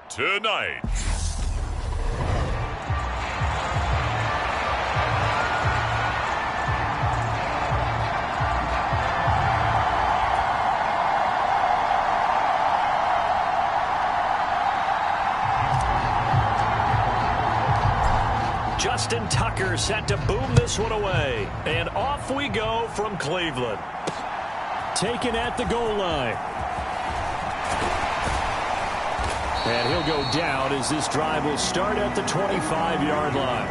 tonight. Justin Tucker set to boom this one away. And off we go from Cleveland. Taken at the goal line. And he'll go down as this drive will start at the 25-yard line.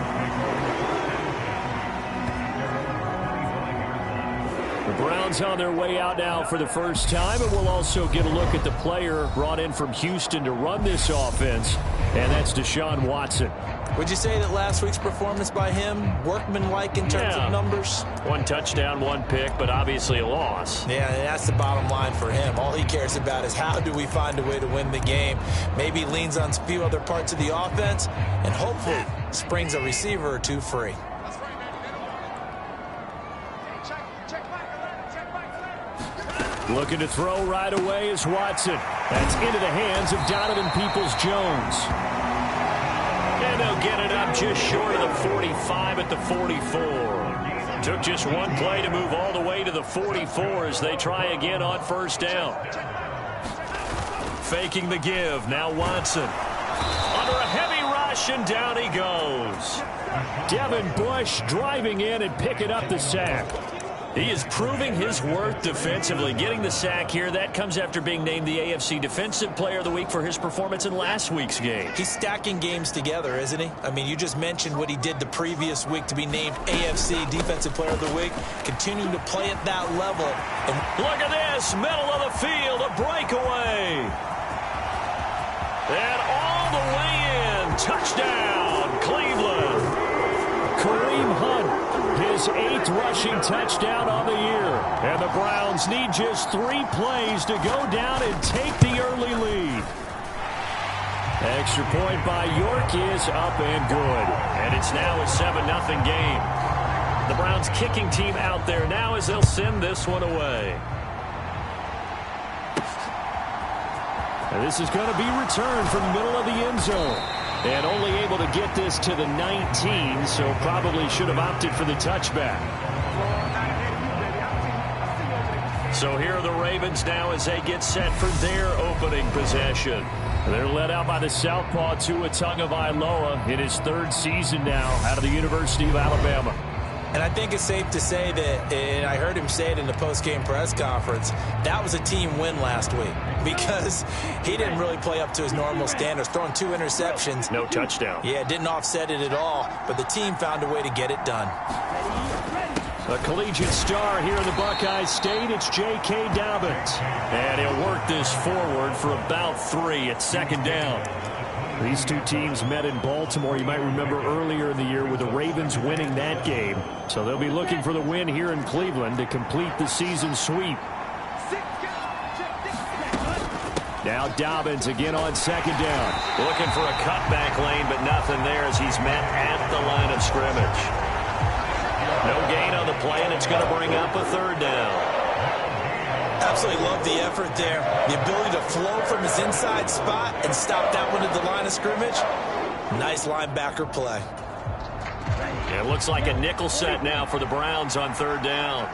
The Browns on their way out now for the first time, and we'll also get a look at the player brought in from Houston to run this offense, and that's Deshaun Watson. Would you say that last week's performance by him, workmanlike in terms of numbers? 1 touchdown, 1 pick, but obviously a loss. Yeah, and that's the bottom line for him. All he cares about is how do we find a way to win the game. Maybe leans on a few other parts of the offense, and hopefully springs a receiver or two free. Looking to throw right away is Watson. That's into the hands of Donovan Peoples-Jones. And they'll get it up just short of the 45 at the 44. Took just one play to move all the way to the 44 as they try again on first down. Faking the give. Now Watson. Under a heavy rush, and down he goes. Devin Bush driving in and picking up the sack. He is proving his worth defensively. Getting the sack here, that comes after being named the AFC Defensive Player of the Week for his performance in last week's game. He's stacking games together, isn't he? I mean, you just mentioned what he did the previous week to be named AFC Defensive Player of the Week. Continuing to play at that level. And look at this, middle of the field, a breakaway. And all the way in, touchdown, Cleveland. Kareem Hunt, his 8th rushing touchdown on the year. And the Browns need just 3 plays to go down and take the early lead. Extra point by York is up and good. And it's now a 7-0 game. The Browns kicking team out there now as they'll send this one away. And this is going to be returned from the middle of the end zone. And only able to get this to the 19, so probably should have opted for the touchback. So here are the Ravens now as they get set for their opening possession. They're led out by the southpaw Tua Tagovailoa in his 3rd season now out of the University of Alabama. And I think it's safe to say that, and I heard him say it in the post-game press conference, that was a team win last week because he didn't really play up to his normal standards, throwing 2 interceptions. No touchdown. Yeah, didn't offset it at all, but the team found a way to get it done. A collegiate star here in the Buckeye State, it's J.K. Dobbins. And he'll work this forward for about 3 at 2nd down. These two teams met in Baltimore, you might remember earlier in the year, with the Ravens winning that game. So they'll be looking for the win here in Cleveland to complete the season sweep. Now Dobbins again on 2nd down. Looking for a cutback lane, but nothing there as he's met at the line of scrimmage. No gain on the play, and it's going to bring up a 3rd down. Absolutely love the effort there. The ability to flow from his inside spot and stop that one at the line of scrimmage. Nice linebacker play. It looks like a nickel set now for the Browns on 3rd down.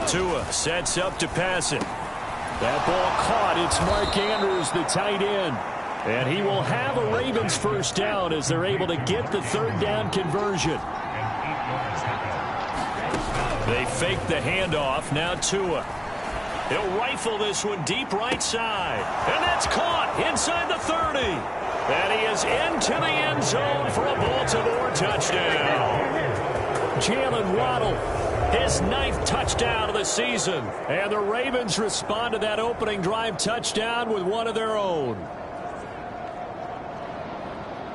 Tua sets up to pass it. That ball caught. It's Mark Andrews, the tight end. And he will have a Ravens 1st down as they're able to get the 3rd down conversion. They fake the handoff. Now Tua. He'll rifle this one deep right side. And that's caught inside the 30. And he is into the end zone for a Baltimore touchdown. Jalen Waddle, his 9th touchdown of the season. And the Ravens respond to that opening drive touchdown with one of their own.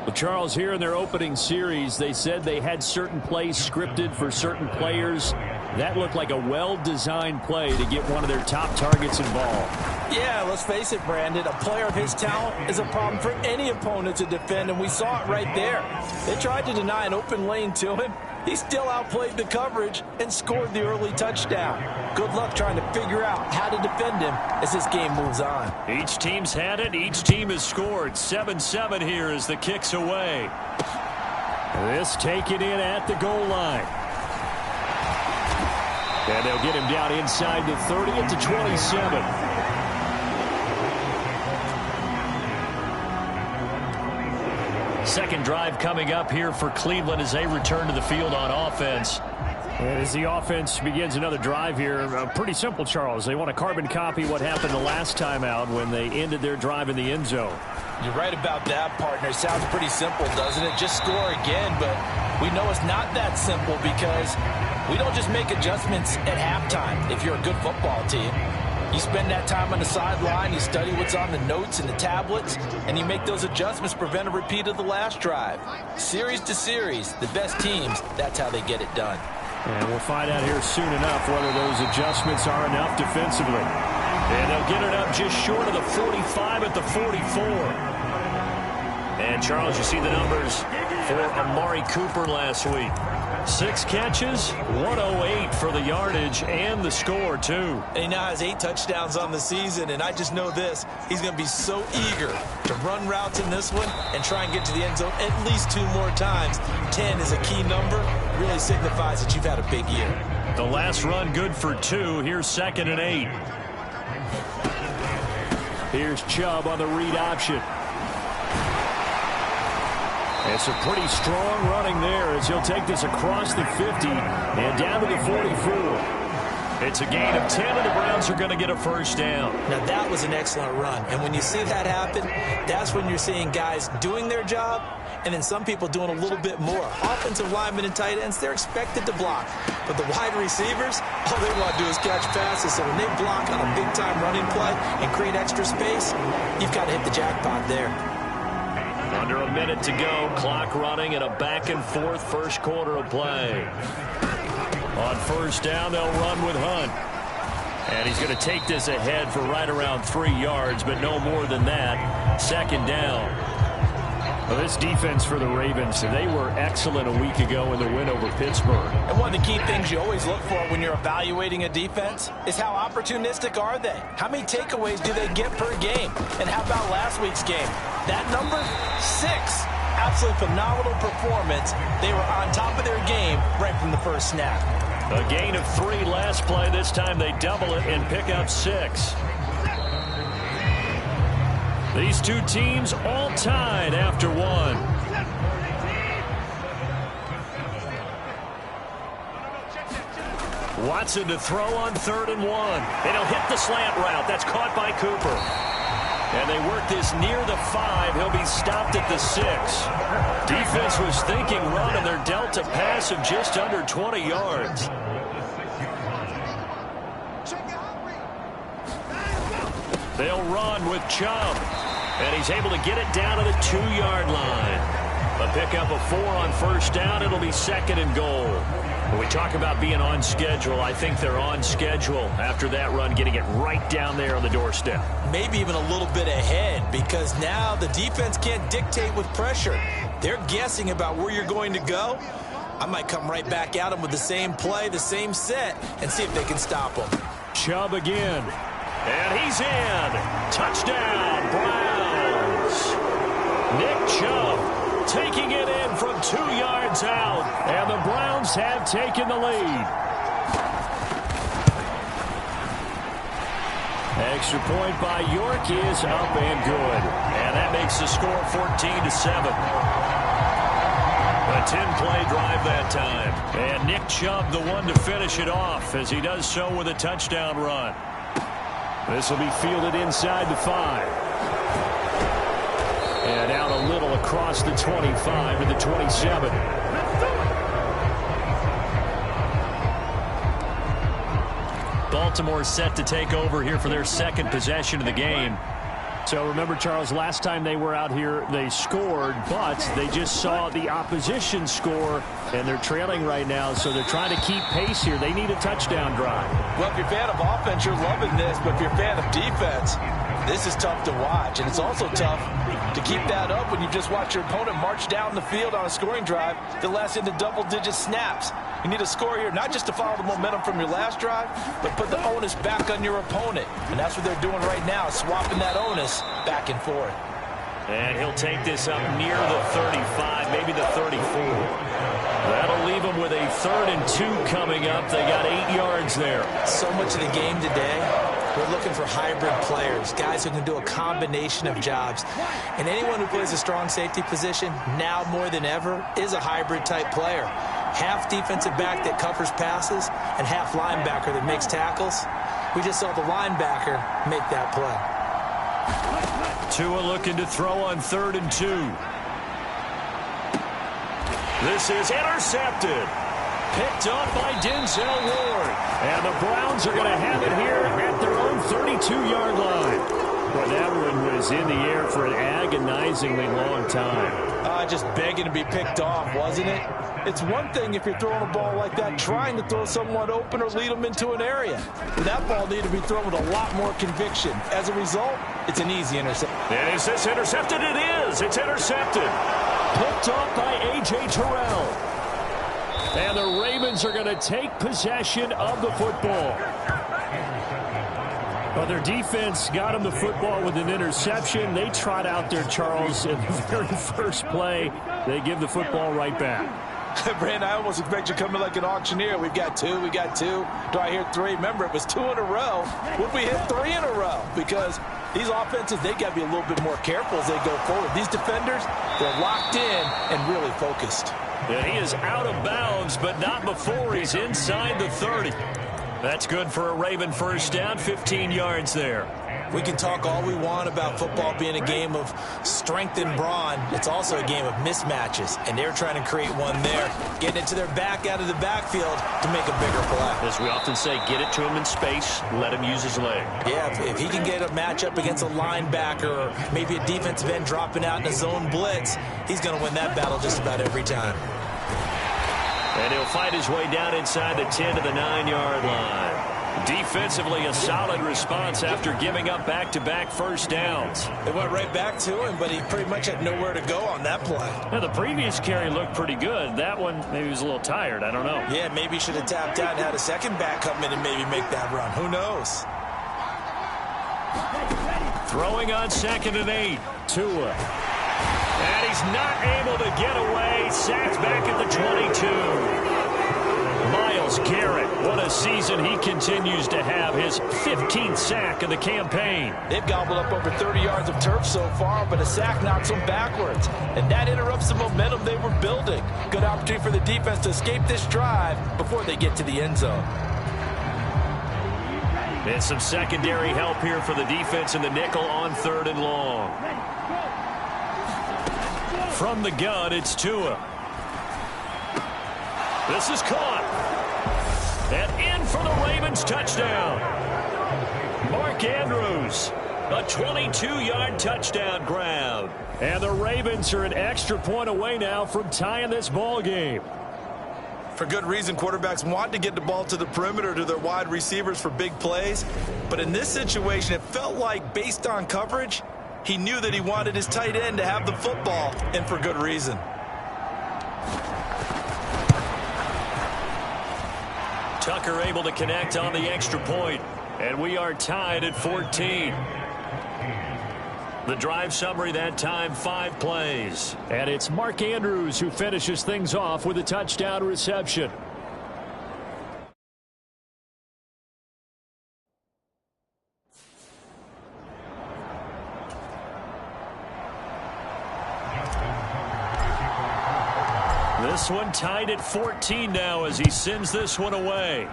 Well, Charles, here in their opening series, they said they had certain plays scripted for certain players. That looked like a well-designed play to get one of their top targets involved. Yeah, let's face it, Brandon. A player of his talent is a problem for any opponent to defend, and we saw it right there. They tried to deny an open lane to him, He still outplayed the coverage and scored the early touchdown. Good luck trying to figure out how to defend him as this game moves on. Each team's had it. Each team has scored. 7-7 here as the kick's away. This taken in at the goal line. And they'll get him down inside the 30 at the 27. Second drive coming up here for Cleveland as they return to the field on offense. As the offense begins another drive here, pretty simple, Charles. They want to carbon copy what happened the last time out when they ended their drive in the end zone. You're right about that, partner. Sounds pretty simple, doesn't it? Just score again, but we know it's not that simple because we don't just make adjustments at halftime if you're a good football team. You spend that time on the sideline, you study what's on the notes and the tablets, and you make those adjustments to prevent a repeat of the last drive. Series to series, the best teams, that's how they get it done. And we'll find out here soon enough whether those adjustments are enough defensively. And they'll get it up just short of the 45 at the 44. And, Charles, you see the numbers for Amari Cooper last week. 6 catches, 108 for the yardage, and the score, too. And he now has 8 touchdowns on the season, and I just know this. He's going to be so eager to run routes in this one and try and get to the end zone at least 2 more times. 10 is a key number. Really signifies that you've had a big year. The last run good for 2. Here's 2nd and 8. Here's Chubb on the read option. It's a pretty strong running there as he'll take this across the 50 and down to the 44. It's a gain of 10, and the Browns are going to get a first down. Now, that was an excellent run. And when you see that happen, that's when you're seeing guys doing their job and then some people doing a little bit more. Offensive linemen and tight ends, they're expected to block. But the wide receivers, all they want to do is catch passes. So when they block on a big-time running play and create extra space, you've got to hit the jackpot there. Under a minute to go, clock running, and a back-and-forth first quarter of play. On first down, they'll run with Hunt. And he's going to take this ahead for right around 3 yards, but no more than that. 2nd down. Well, this defense for the Ravens, they were excellent a week ago in the win over Pittsburgh. And one of the key things you always look for when you're evaluating a defense is how opportunistic are they? How many takeaways do they get per game? And how about last week's game? That number, 6. Absolutely phenomenal performance. They were on top of their game right from the first snap. A gain of 3 last play. This time they double it and pick up 6. These two teams all tied after 1. Watson to throw on 3rd and 1. And he'll hit the slant route. That's caught by Cooper. And they work this near the 5. He'll be stopped at the 6. Defense was thinking run, and they're dealt a pass of just under 20 yards. They'll run with Chubb. And he's able to get it down to the 2-yard line. A pickup of 4 on first down. It'll be 2nd and goal. When we talk about being on schedule, I think they're on schedule after that run, getting it right down there on the doorstep. Maybe even a little bit ahead, because now the defense can't dictate with pressure. They're guessing about where you're going to go. I might come right back at them with the same play, the same set, and see if they can stop them. Chubb again. And he's in. Touchdown, Browns. Nick Chubb taking it in from 2 yards out. And the Browns have taken the lead. Extra point by York is up and good. And that makes the score 14-7. A 10-play drive that time. And Nick Chubb, the one to finish it off, as he does so with a touchdown run. This will be fielded inside the 5. And out a little across the 25 to the 27. Baltimore set to take over here for their 2nd possession of the game. So remember, Charles, last time they were out here, they scored, but they just saw the opposition score, and they're trailing right now, so they're trying to keep pace here. They need a touchdown drive. Well, if you're a fan of offense, you're loving this, but if you're a fan of defense, This is tough to watch, and it's also tough to keep that up when you just watch your opponent march down the field on a scoring drive that lasts into double-digit snaps. You need a score here, not just to follow the momentum from your last drive, but put the onus back on your opponent. And that's what they're doing right now, swapping that onus back and forth. And he'll take this up near the 35, maybe the 34. That'll leave him with a 3rd and 2 coming up. They got 8 yards there. So much of the game today, we're looking for hybrid players, guys who can do a combination of jobs. And anyone who plays a strong safety position, now more than ever, is a hybrid-type player. Half defensive back that covers passes and half linebacker that makes tackles. We just saw the linebacker make that play. Tua looking to throw on 3rd and 2. This is intercepted. Picked off by Denzel Ward. And the Browns are going to have it here at their own 32-yard line. Well, that one was in the air for an agonizingly long time. Just begging to be picked off, wasn't it? It's one thing if you're throwing a ball like that, trying to throw someone open or lead them into an area. But that ball needed to be thrown with a lot more conviction. As a result, it's an easy interception. Is this intercepted? It is. It's intercepted. Picked off by A.J. Terrell. And the Ravens are going to take possession of the football. Well, their defense got them the football with an interception. They trot out there, Charles, in the very first play. They give the football right back. Brandon, I almost expect you to come in like an auctioneer. We've got 2, we got 2. Do I hear 3? Remember, it was 2 in a row. Would we hit 3 in a row? Because these offenses, they got to be a little bit more careful as they go forward. These defenders, they're locked in and really focused. Yeah, he is out of bounds, but not before he's inside the 30. That's good for a Raven first down, 15 yards there. We can talk all we want about football being a game of strength and brawn. It's also a game of mismatches, and they're trying to create one there, getting it to their back out of the backfield to make a bigger play. As we often say, get it to him in space, let him use his leg. Yeah, if he can get a matchup against a linebacker or maybe a defensive end dropping out in a zone blitz, he's going to win that battle just about every time. And he'll fight his way down inside the 10 to the 9-yard line. Defensively, a solid response after giving up back-to-back first downs. It went right back to him, but he pretty much had nowhere to go on that play. Now, the previous carry looked pretty good. That one, maybe he was a little tired. I don't know. Yeah, maybe he should have tapped out and had a second back come in and maybe make that run. Who knows? Throwing on 2nd and 8. Tua. And he's not able to get away. Sacked back at the 22. Myles Garrett, what a season he continues to have. His 15th sack of the campaign. They've gobbled up over 30 yards of turf so far, but a sack knocks them backwards. And that interrupts the momentum they were building. Good opportunity for the defense to escape this drive before they get to the end zone. And some secondary help here for the defense in the nickel on 3rd and long. From the gun, it's Tua. This is caught. And in for the Ravens touchdown. Mark Andrews, a 22-yard touchdown grab. And the Ravens are an extra point away now from tying this ball game. For good reason, quarterbacks want to get the ball to the perimeter to their wide receivers for big plays. But in this situation, it felt like based on coverage, he knew that he wanted his tight end to have the football, and for good reason. Tucker able to connect on the extra point, and we are tied at 14. The drive summary that time, 5 plays. And it's Mark Andrews who finishes things off with a touchdown reception. This one tied at 14 now as he sends this one away.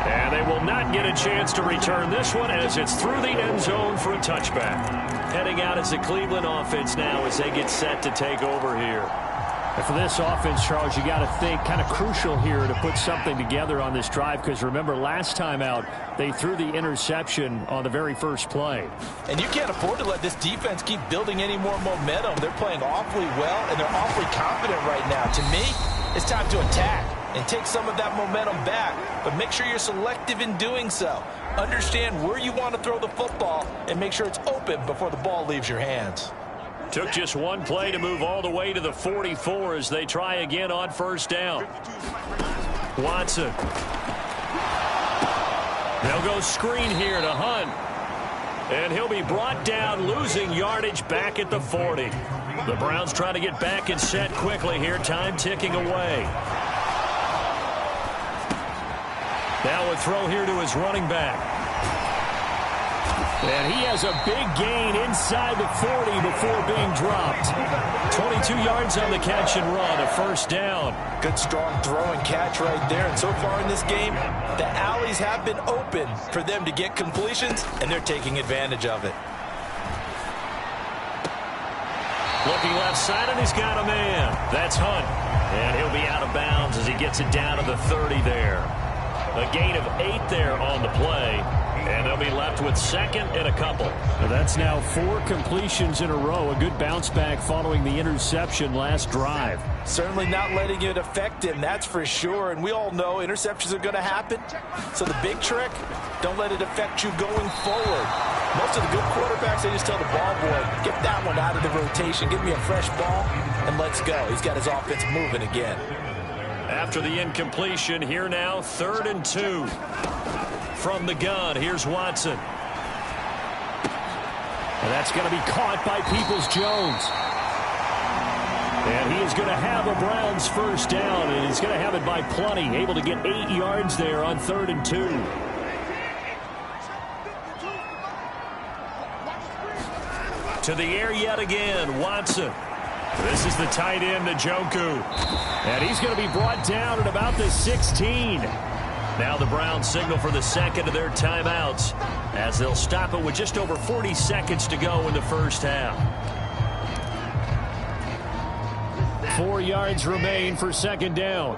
And they will not get a chance to return this one as it's through the end zone for a touchback. Heading out as the Cleveland offense now as they get set to take over here. And for this offense, Charles, you got to think kind of crucial here to put something together on this drive, because remember last time out they threw the interception on the very first play. And you can't afford to let this defense keep building any more momentum. They're playing awfully well and they're awfully confident right now. To me, it's time to attack. and take some of that momentum back. But make sure you're selective in doing so. Understand where you want to throw the football and make sure it's open before the ball leaves your hands. Took just one play to move all the way to the 44 as they try again on first down. Watson. They'll go screen here to Hunt. And he'll be brought down, losing yardage back at the 40. The Browns trying to get back and set quickly here. Time ticking away. Now a throw here to his running back. And he has a big gain inside the 40 before being dropped. 22 yards on the catch and run, a first down. Good strong throw and catch right there. And so far in this game, the alleys have been open for them to get completions, and they're taking advantage of it. Looking left side, and he's got a man. That's Hunt. And he'll be out of bounds as he gets it down to the 30 there. A gain of 8 there on the play. And they'll be left with second and a couple. Well, that's now 4 completions in a row. A good bounce back following the interception last drive. Certainly not letting it affect him, that's for sure. And we all know interceptions are going to happen. So the big trick, don't let it affect you going forward. Most of the good quarterbacks, they just tell the ball boy, get that one out of the rotation, give me a fresh ball, and let's go. He's got his offense moving again. After the incompletion, here now, 3rd and 2. From the gun, here's Watson. And that's going to be caught by Peoples-Jones. And he is going to have a Browns first down, and he's going to have it by plenty. Able to get 8 yards there on 3rd and 2. To the air yet again, Watson. This is the tight end, Njoku. And he's going to be brought down at about the 16. Now the Browns signal for the second of their timeouts as they'll stop it with just over 40 seconds to go in the first half. 4 yards remain for second down.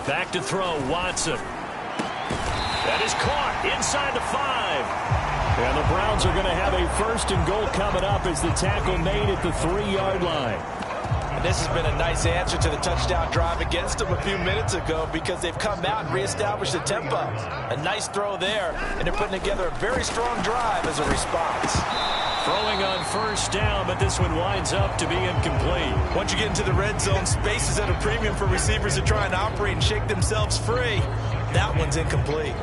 Back to throw, Watson. That is caught inside the 5. And the Browns are going to have a 1st and goal coming up as the tackle made at the 3-yard line. This has been a nice answer to the touchdown drive against them a few minutes ago because they've come out and reestablished the tempo. A nice throw there, and they're putting together a very strong drive as a response. Throwing on first down, but this one winds up to be incomplete. Once you get into the red zone, space is at a premium for receivers to try and operate and shake themselves free. That one's incomplete.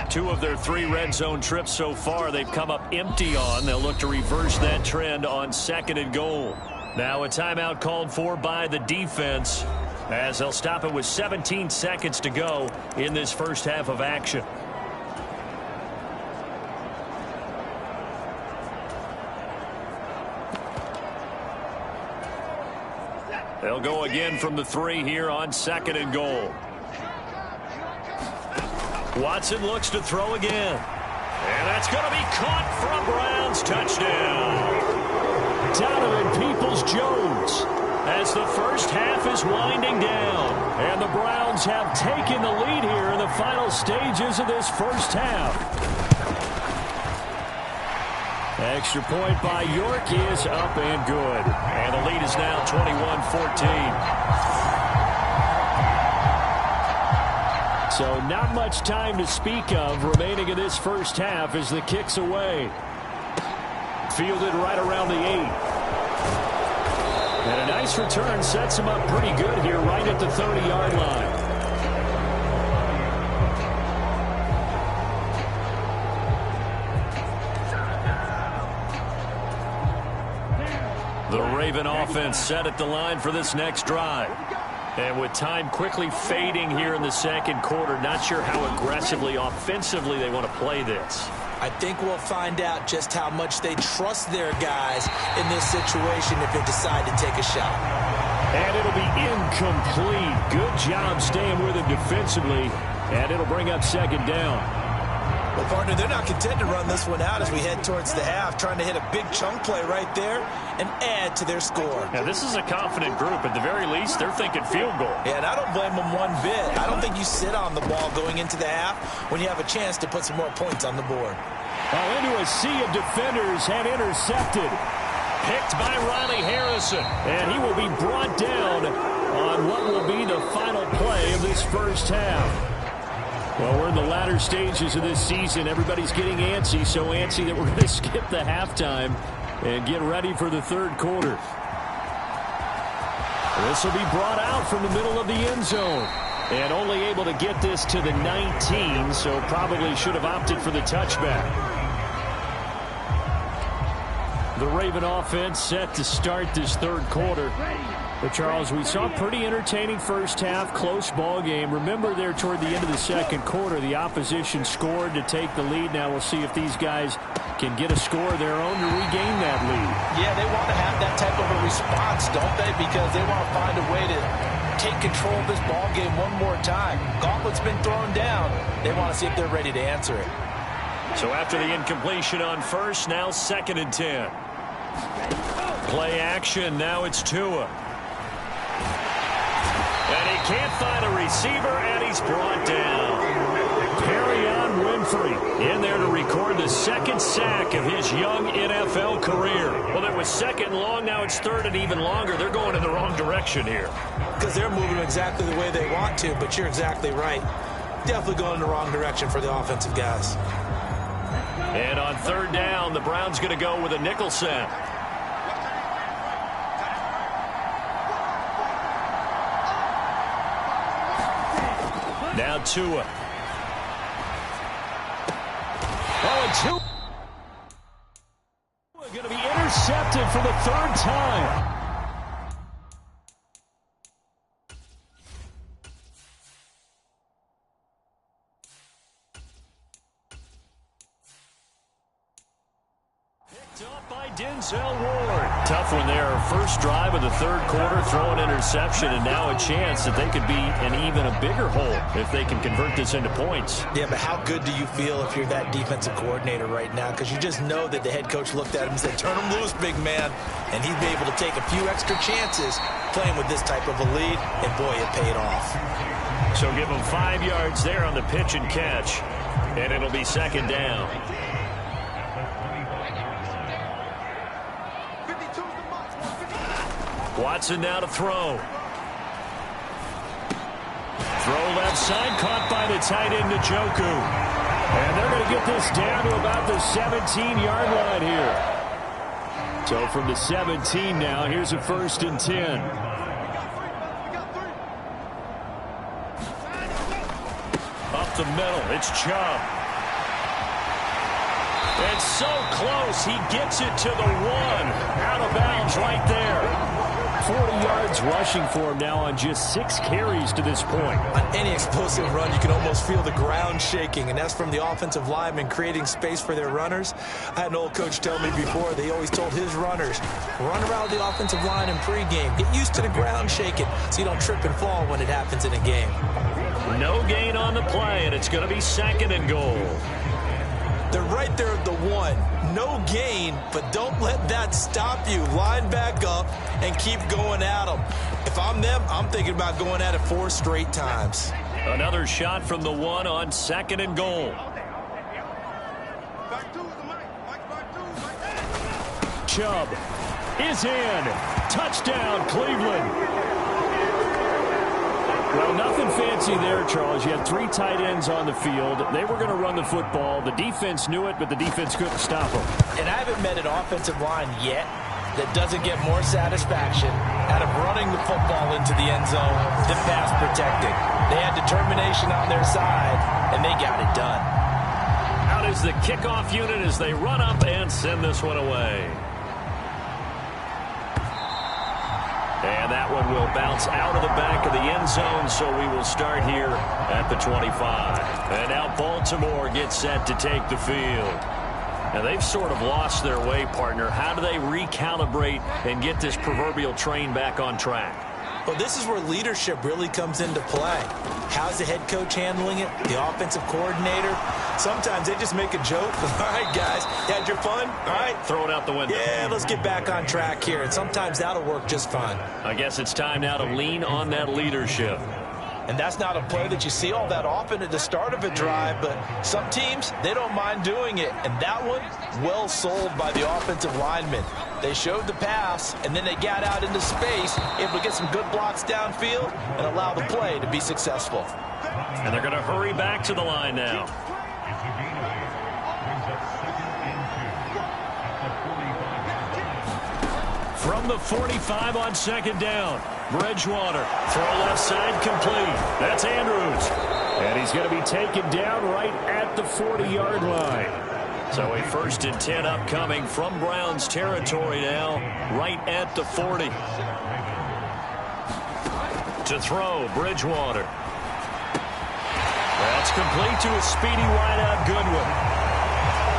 2 of their 3 red zone trips so far they've come up empty on. They'll look to reverse that trend on 2nd and goal. Now a timeout called for by the defense as they'll stop it with 17 seconds to go in this first half of action. They'll go again from the 3 here on 2nd and goal. Watson looks to throw again. And that's going to be caught for a Browns touchdown. Donovan Peoples-Jones as the first half is winding down. And the Browns have taken the lead here in the final stages of this first half. Extra point by York is up and good. And the lead is now 21-14. So not much time to speak of remaining in this first half as the kick's away. Fielded right around the 8. And a nice return sets him up pretty good here right at the 30-yard line. The Raven offense set at the line for this next drive. And with time quickly fading here in the second quarter, not sure how aggressively, offensively they want to play this. I think we'll find out just how much they trust their guys in this situation if they decide to take a shot. And it'll be incomplete. Good job staying with him defensively. And it'll bring up second down. Well, partner, they're not content to run this one out as we head towards the half, trying to hit a big chunk play right there and add to their score. Yeah, this is a confident group. At the very least, they're thinking field goal. Yeah, and I don't blame them one bit. I don't think you sit on the ball going into the half when you have a chance to put some more points on the board. Into a sea of defenders and intercepted. picked by Riley Harrison. And he will be brought down on what will be the final play of this first half. Well, we're in the latter stages of this season. Everybody's getting antsy, so antsy that we're going to skip the halftime and get ready for the third quarter. This will be brought out from the middle of the end zone. And only able to get this to the 19, so probably should have opted for the touchback. The Raven offense set to start this third quarter. But, Charles, we saw a pretty entertaining first half, close ball game. Remember there toward the end of the second quarter, the opposition scored to take the lead. Now we'll see if these guys can get a score of their own to regain that lead. Yeah, they want to have that type of a response, don't they? Because they want to find a way to take control of this ball game one more time. Gauntlet's been thrown down. They want to see if they're ready to answer it. So after the incompletion on first, now 2nd and 10. Play action, now it's Tua. And he can't find a receiver, and he's brought down. Perrion Winfrey in there to record the second sack of his young NFL career. Well, it was second and long, now it's third and even longer. They're going in the wrong direction here. Because they're moving exactly the way they want to, but you're exactly right. Definitely going in the wrong direction for the offensive guys. And on third down, the Browns going to go with a nickel set. Now Tua. Oh, and Tua going to be intercepted for the third time. Up by Denzel Ward. Tough one there. First drive of the third quarter, throw an interception, and now a chance that they could be in even a bigger hole if they can convert this into points. Yeah, but how good do you feel if you're that defensive coordinator right now? Because you just know that the head coach looked at him and said, turn him loose, big man. And he'd be able to take a few extra chances playing with this type of a lead, and boy, it paid off. So give him 5 yards there on the pitch and catch, and it'll be second down. Watson now to throw. Throw left side, caught by the tight end, Njoku. And they're going to get this down to about the 17-yard line here. So from the 17 now, here's a 1st and 10. Up the middle, it's Chubb. And so close, he gets it to the 1. Out of bounds right there. 40 yards rushing for him now on just 6 carries to this point. On any explosive run, you can almost feel the ground shaking, and that's from the offensive linemen creating space for their runners. I had an old coach tell me before, they always told his runners, run around the offensive line in pregame. Get used to the ground shaking so you don't trip and fall when it happens in a game. No gain on the play, and it's going to be 2nd and goal. They're right there at the 1. No gain, but don't let that stop you. Line back up and keep going at them. If I'm them, I'm thinking about going at it 4 straight times. Another shot from the 1 on 2nd and goal. Chubb is in. Touchdown, Cleveland. Well, nothing fancy there, Charles. You had 3 tight ends on the field. They were going to run the football. The defense knew it, but the defense couldn't stop them. And I haven't met an offensive line yet that doesn't get more satisfaction out of running the football into the end zone than pass protecting. They had determination on their side, and they got it done. Out is the kickoff unit as they run up and send this one away. And that one will bounce out of the back of the end zone, so we will start here at the 25. And now Baltimore gets set to take the field. Now, they've sort of lost their way, partner. How do they recalibrate and get this proverbial train back on track? Well, this is where leadership really comes into play. How's the head coach handling it? The offensive coordinator? Sometimes they just make a joke. All right, guys, you had your fun? All right. Throw it out the window. Yeah, let's get back on track here. And sometimes that'll work just fine. I guess it's time now to lean on that leadership. And that's not a play that you see all that often at the start of a drive, but some teams, they don't mind doing it. And that one, well sold by the offensive lineman. They showed the pass, and then they got out into space, able to get some good blocks downfield and allow the play to be successful. And they're going to hurry back to the line now. From the 45 on second down, Bridgewater, throw left side complete. That's Andrews. And he's going to be taken down right at the 40-yard line. So a 1st and 10 upcoming from Browns territory now, right at the 40. To throw, Bridgewater. That's complete to a speedy wideout Goodwin.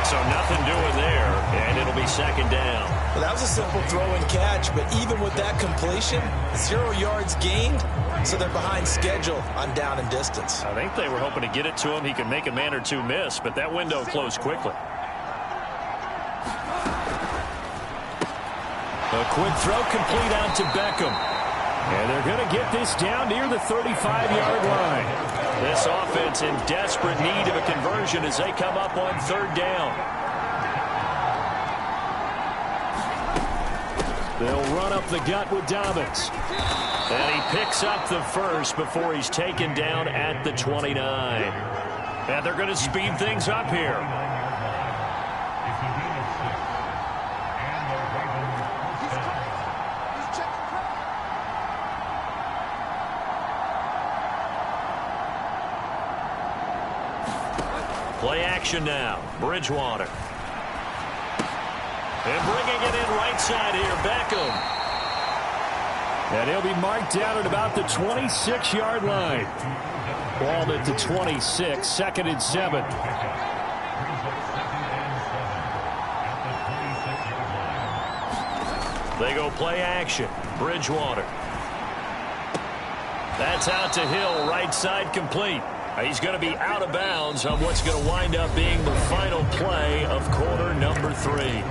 So nothing doing there, and it'll be second down. Well, that was a simple throw and catch, but even with that completion, 0 yards gained, so they're behind schedule on down and distance. I think they were hoping to get it to him. He could make a man or two miss, but that window closed quickly. A quick throw complete out to Beckham. And they're going to get this down near the 35-yard line. This offense in desperate need of a conversion as they come up on 3rd down. They'll run up the gut with Dobbins. And he picks up the first before he's taken down at the 29. And they're going to speed things up here. Play action now. Bridgewater. And bringing it in right side here, Beckham. And he'll be marked down at about the 26-yard line. Ball at the 26, 2nd and 7. They go play action. Bridgewater. That's out to Hill, right side complete. He's going to be out of bounds on what's going to wind up being the final play of quarter number 3.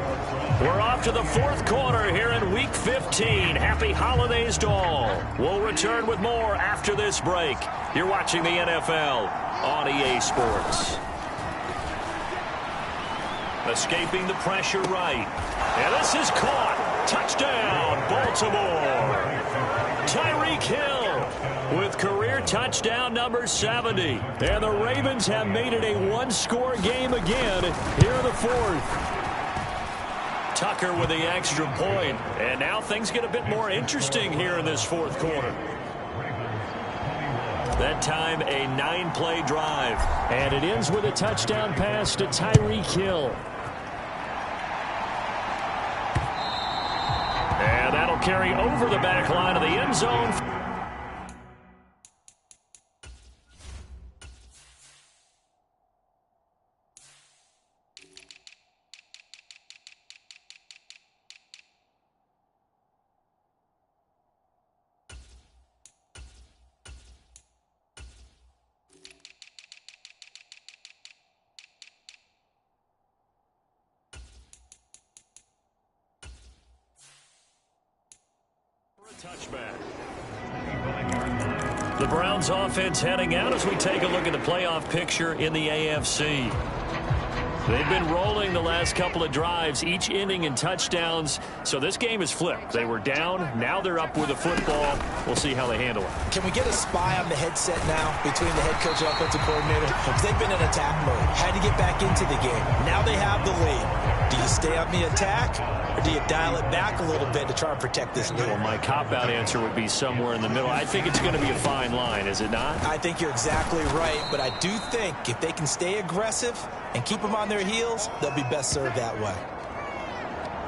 We're off to the 4th quarter here in Week 15. Happy holidays to all. We'll return with more after this break. You're watching the NFL on EA Sports. Escaping the pressure right. And this is caught. Touchdown, Baltimore. Tyreek Hill with career touchdown number 70. And the Ravens have made it a one-score game again here in the 4th. Tucker with the extra point. And now things get a bit more interesting here in this 4th quarter. That time a 9-play drive. And it ends with a touchdown pass to Tyreek Hill. And that'll carry over the back line of the end zone. Touchback. The Browns offense heading out as we take a look at the playoff picture in the AFC. They've been rolling the last couple of drives, each ending in touchdowns. So this game is flipped. They were down. Now they're up with the football. We'll see how they handle it. Can we get a spy on the headset now between the head coach and offensive coordinator? Because they've been in attack mode. Had to get back into the game. Now they have the lead. Do you stay on the attack, or do you dial it back a little bit to try and protect this lead? Well, my cop-out answer would be somewhere in the middle. I think it's going to be a fine line, is it not? I think you're exactly right, but I do think if they can stay aggressive and keep them on their heels, they'll be best served that way.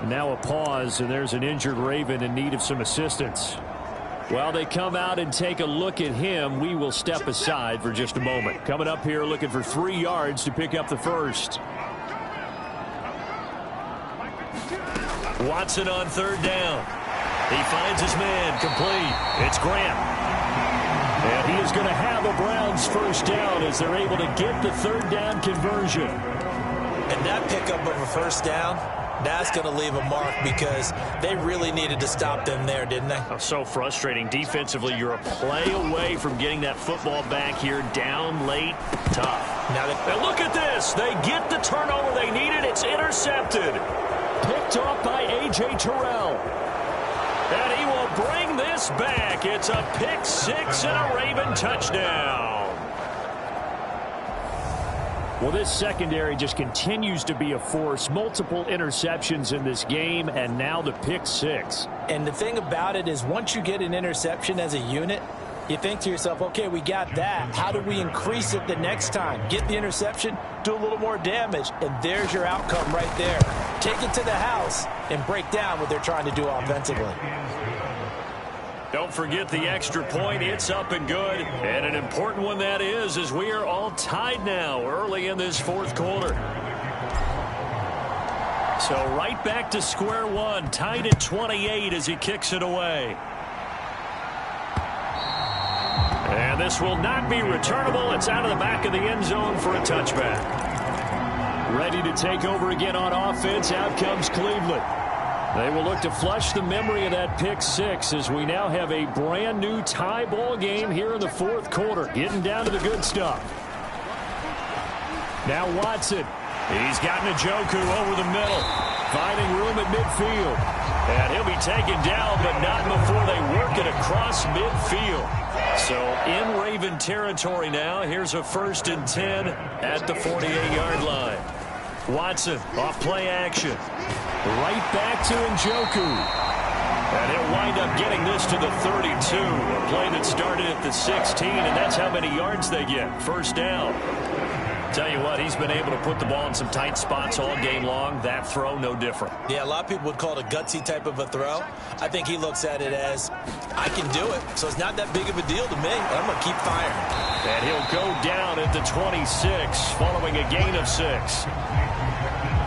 Now a pause, and there's an injured Raven in need of some assistance. While they come out and take a look at him, we will step aside for just a moment. Coming up here looking for 3 yards to pick up the first. Watson on 3rd down. He finds his man complete. It's Grant. And he is going to have a Browns first down as they're able to get the 3rd down conversion. And that pickup of a first down, that's going to leave a mark because they really needed to stop them there, didn't they? Oh, so frustrating. Defensively, you're a play away from getting that football back here. Down late, tough. Now and look at this. They get the turnover they needed. It's intercepted. picked off by A.J. Terrell. And he will bring this back. It's a pick six and a Raven touchdown. Well, this secondary just continues to be a force. Multiple interceptions in this game, and now the pick six. And the thing about it is once you get an interception as a unit, you think to yourself, okay, we got that. How do we increase it the next time? Get the interception, do a little more damage, and there's your outcome right there. Take it to the house and break down what they're trying to do offensively. Don't forget the extra point. It's up and good. And an important one that is, as we are all tied now early in this fourth quarter. So right back to square one, tied at 28 as he kicks it away. And this will not be returnable. It's out of the back of the end zone for a touchback. Ready to take over again on offense. Out comes Cleveland. They will look to flush the memory of that pick six as we now have a brand new tie ball game here in the fourth quarter. Getting down to the good stuff. Now Watson. He's got Njoku over the middle. Finding room at midfield. And he'll be taken down, but not before they work it across midfield. So in Raven territory now. Here's a 1st and 10 at the 48-yard line. Watson off play action. Right back to Njoku. And he'll wind up getting this to the 32. A play that started at the 16, and that's how many yards they get. First down. Tell you what, he's been able to put the ball in some tight spots all game long. That throw, no different. Yeah, a lot of people would call it a gutsy type of a throw. I think he looks at it as, I can do it, so it's not that big of a deal to me. I'm going to keep firing. And he'll go down at the 26, following a gain of 6.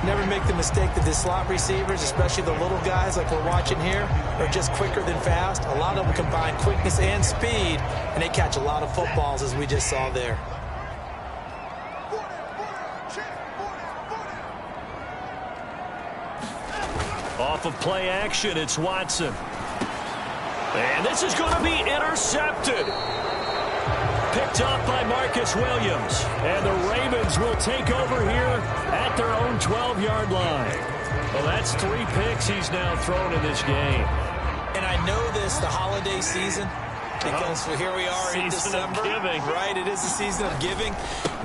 Never make the mistake that the slot receivers, especially the little guys like we're watching here, are just quicker than fast. A lot of them combine quickness and speed, and they catch a lot of footballs, as we just saw there. Off of play action, it's Watson. And this is going to be intercepted. Picked off by Marcus Williams. And the Ravens will take over here at their own 12-yard line. Well, that's 3 picks he's now thrown in this game. And I know this, the holiday season, because here we are in December. Right, it is the season of giving.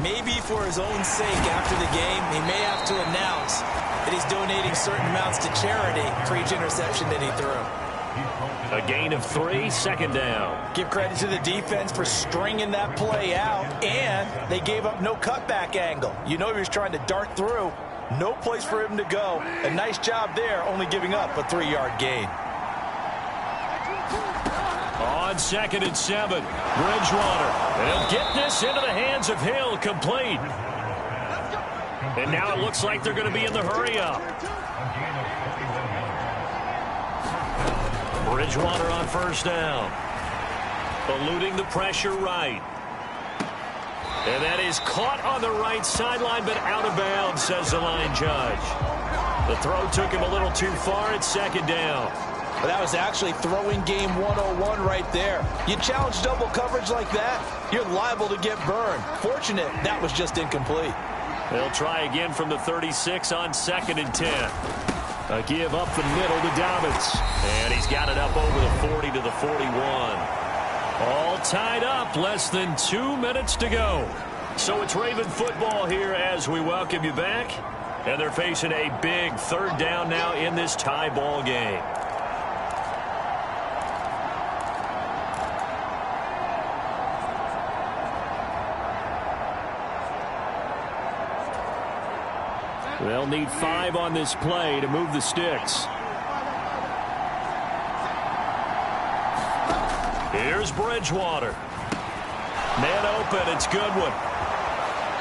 Maybe for his own sake after the game, he may have to announce that he's donating certain amounts to charity for each interception that he threw. A gain of 3, 2nd down. Give credit to the defense for stringing that play out, and they gave up no cutback angle. You know he was trying to dart through. No place for him to go. A nice job there, only giving up a 3-yard gain. On 2nd and 7, Bridgewater. And he'll get this into the hands of Hill, complete. And now it looks like they're going to be in the hurry-up. Bridgewater on 1st down. Eluding the pressure right. And that is caught on the right sideline, but out of bounds, says the line judge. The throw took him a little too far. It's 2nd down. Well, that was actually throwing game 101 right there. You challenge double coverage like that, you're liable to get burned. Fortunate, that was just incomplete. They'll try again from the 36 on 2nd and 10. A give up the middle to Dobbins. And he's got it up over the 40 to the 41. All tied up, less than 2 minutes to go. So it's Raven football here as we welcome you back. And they're facing a big 3rd down now in this tie ball game. They'll need 5 on this play to move the sticks. Here's Bridgewater. Man open, it's Goodwin.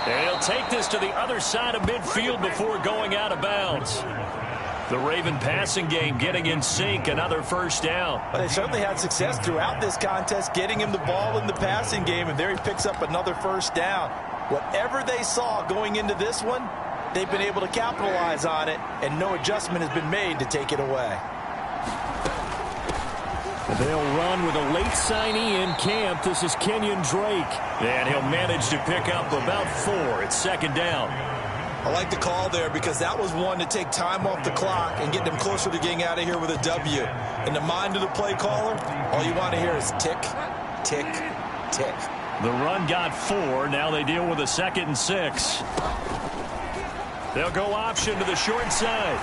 And he'll take this to the other side of midfield before going out of bounds. The Raven passing game getting in sync, another 1st down. Well, they certainly had success throughout this contest, getting him the ball in the passing game, and there he picks up another 1st down. Whatever they saw going into this one, they've been able to capitalize on it, and no adjustment has been made to take it away. They'll run with a late signee in camp. This is Kenyon Drake. And he'll manage to pick up about 4. It's 2nd down. I like the call there because that was one to take time off the clock and get them closer to getting out of here with a W. In the mind of the play caller, all you want to hear is tick, tick, tick. The run got 4. Now they deal with a 2nd and 6. They'll go option to the short side.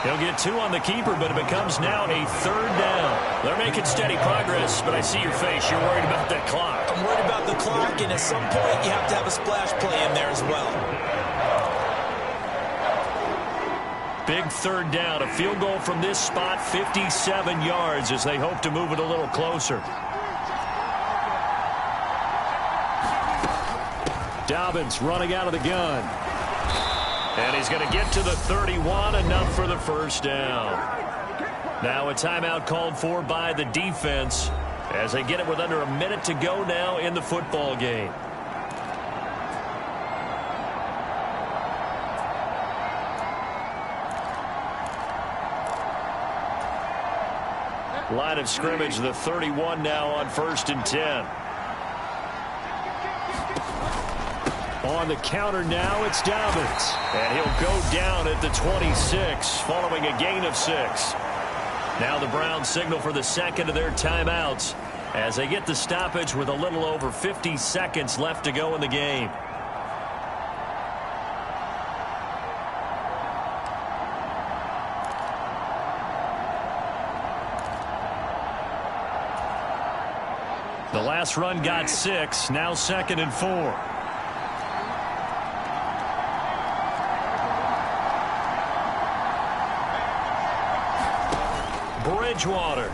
He'll get 2 on the keeper, but it becomes now a 3rd down. They're making steady progress, but I see your face. You're worried about that clock. I'm worried about the clock, and at some point you have to have a splash play in there as well. Big 3rd down. A field goal from this spot, 57 yards as they hope to move it a little closer. Dobbins running out of the gun. And he's going to get to the 31, enough for the 1st down. Now a timeout called for by the defense as they get it with under a minute to go now in the football game. Line of scrimmage, the 31 now on 1st and 10. On the counter now, it's Dobbins. And he'll go down at the 26 following a gain of 6. Now the Browns signal for the 2nd of their timeouts as they get the stoppage with a little over 50 seconds left to go in the game. The last run got 6, now 2nd and 4. Bridgewater.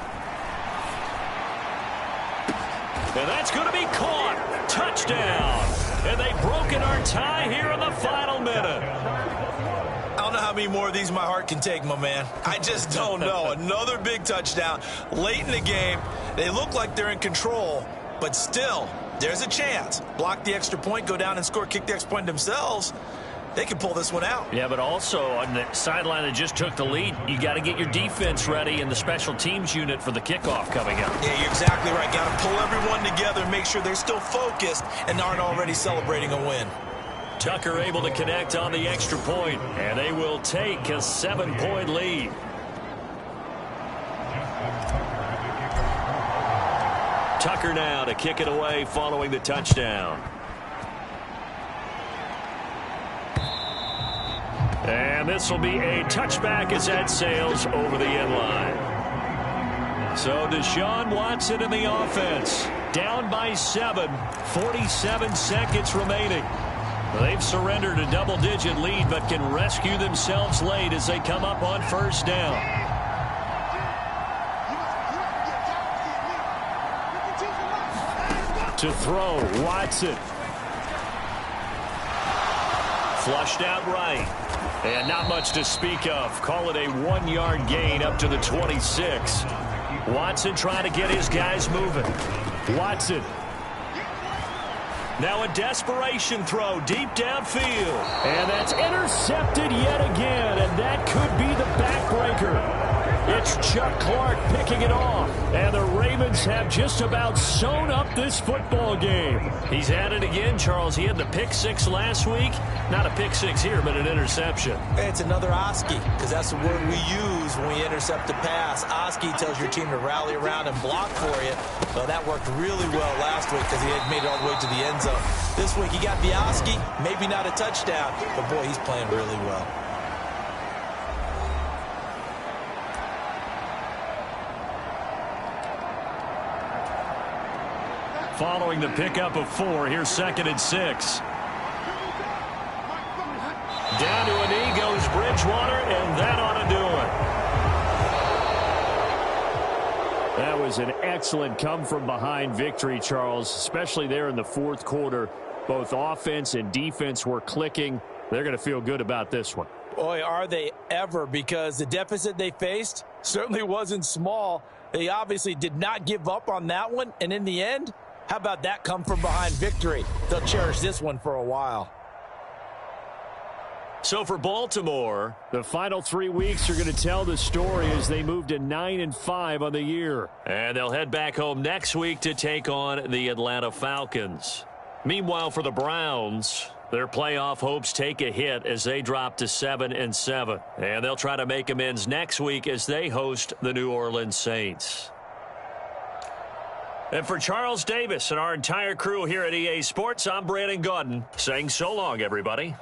And that's going to be caught. Touchdown. And they've broken our tie here in the final minute. I don't know how many more of these my heart can take, my man. I just don't know. Another big touchdown late in the game. They look like they're in control, but still, there's a chance. Block the extra point, go down and score, kick the extra point themselves. They can pull this one out. Yeah, but also on the sideline that just took the lead, you got to get your defense ready and the special teams unit for the kickoff coming up. Yeah, you're exactly right. Got to pull everyone together and make sure they're still focused and aren't already celebrating a win. Tucker able to connect on the extra point, and they will take a 7-point lead. Tucker now to kick it away following the touchdown. And this will be a touchback as that sails over the end line. So Deshaun Watson in the offense. Down by 7. 47 seconds remaining. They've surrendered a double-digit lead but can rescue themselves late as they come up on 1st down. To throw, Watson. Flushed out right. And not much to speak of. Call it a 1-yard gain up to the 26. Watson trying to get his guys moving. Watson. Now a desperation throw deep downfield. And that's intercepted yet again. And that could be the backbreaker. It's Chuck Clark picking it off. And the Ravens have just about sewn up this football game. He's at it again, Charles. He had the pick 6 last week. Not a pick 6 here, but an interception. It's another Oski, because that's the word we use when we intercept a pass. Oski tells your team to rally around and block for you. Well, that worked really well last week because he had made it all the way to the end zone. This week he got the Oski, maybe not a touchdown, but boy, he's playing really well. Following the pickup of 4, here's 2nd and 6. Down to a knee goes Bridgewater, and that ought to do it. That was an excellent come-from-behind victory, Charles, especially there in the 4th quarter. Both offense and defense were clicking. They're going to feel good about this one. Boy, are they ever, because the deficit they faced certainly wasn't small. They obviously did not give up on that one, and in the end, how about that come-from-behind victory? They'll cherish this one for a while. So for Baltimore, the final 3 weeks are going to tell the story as they move to 9-5 on the year. And they'll head back home next week to take on the Atlanta Falcons. Meanwhile, for the Browns, their playoff hopes take a hit as they drop to 7-7. And they'll try to make amends next week as they host the New Orleans Saints. And for Charles Davis and our entire crew here at EA Sports, I'm Brandon Gaudin saying so long, everybody.